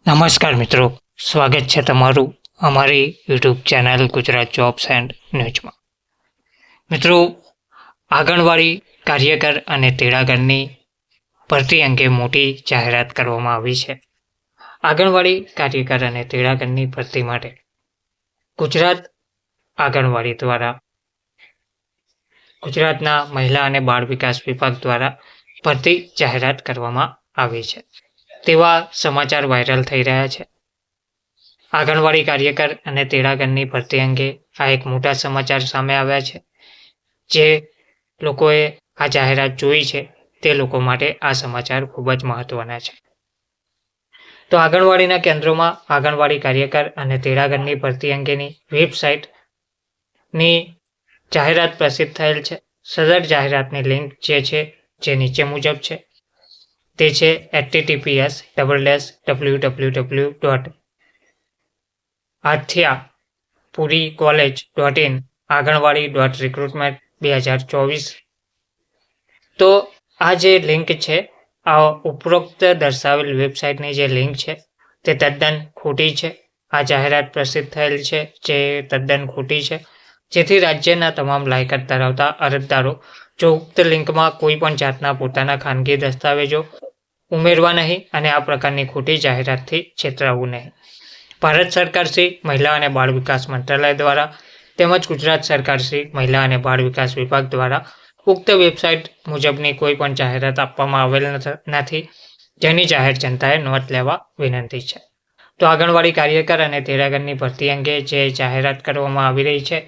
નમસ્કાર મિત્રો, સ્વાગત છે તમારું અમારી YouTube channel Gujarat jobs and ન્યૂઝમાં. મિત્રો, આંગણવાડી કાર્યકર અને તેડાગરની ભરતી અંગે મોટી જાહેરાત કરવામાં આવી છે. આંગણવાડી કાર્યકર અને તેડાગરની ભરતી માટે ગુજરાત આંગણવાડી દ્વારા ગુજરાતના મહિલા અને બાળ વિકાસ વિભાગ દ્વારા ભરતી જાહેરાત કરવામાં આવી છે તેવા સમાચાર વાયરલ થઈ રહ્યા છે. આંગણવાડી કાર્યકર અને તેડાગરની ભરતી અંગે આ એક મોટા સમાચાર સામે આવ્યા છે. જે લોકોએ આ જાહેરાત જોઈ છે તે લોકો માટે આ સમાચાર ખૂબ જ મહત્વના છે. તો આંગણવાડીના કેન્દ્રોમાં આંગણવાડી કાર્યકર અને તેડાગરની ભરતી અંગેની વેબસાઇટની જાહેરાત પ્રસિદ્ધ થયેલ છે. સદર જાહેરાતની લિંક જે નીચે મુજબ છે તે છે https://www.athyaapuricollege.in aanganwadi.recruitment2024. તો આ જે લિંક છે, આ ઉપરોક્ત દર્શાવેલ વેબસાઇટની જે લિંક છે તે તદ્દન ખોટી છે. આ જાહેરાત પ્રસિદ્ધ થયેલ છે જે તદ્દન ખોટી છે, જેથી રાજ્યના તમામ લાયકાત ધરાવતા અરજદારો જો ઉક્ત લિંકમાં કોઈ પણ જાતના પોતાના ખાનગી દસ્તાવેજો ઉમેરવા નહીં અને આ પ્રકારની ખોટી જાહેરાતથી છેતરાવું નહીં. ભારત સરકાર શ્રી મહિલા અને બાળ વિકાસ મંત્રાલય દ્વારા તેમજ ગુજરાત સરકાર શ્રી મહિલા અને બાળ વિકાસ વિભાગ દ્વારા ઉક્ત વેબસાઇટ મુજબની કોઈ પણ જાહેરાત આપવામાં આવેલ નથી, જેની જાહેર જનતાએ નોંધ લેવા વિનંતી છે. તો આંગણવાડી કાર્યકર અને તેડાગરની ભરતી અંગે જે જાહેરાત કરવામાં આવી રહી છે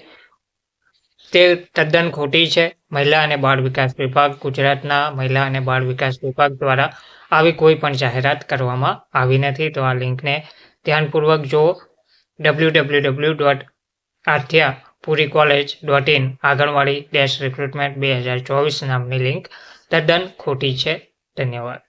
તે તદ્દન ખોટી છે. મહિલા અને બાળ વિકાસ વિભાગ, ગુજરાતના મહિલા અને બાળ વિકાસ વિભાગ દ્વારા આવી કોઈ પણ જાહેરાત કરવામાં આવી નથી. તો આ લિંકને ધ્યાનપૂર્વક જુઓ. www.athyaapuricollege.in aanganwadi-recruitment2024 નામની લિંક તદ્દન ખોટી છે. ધન્યવાદ.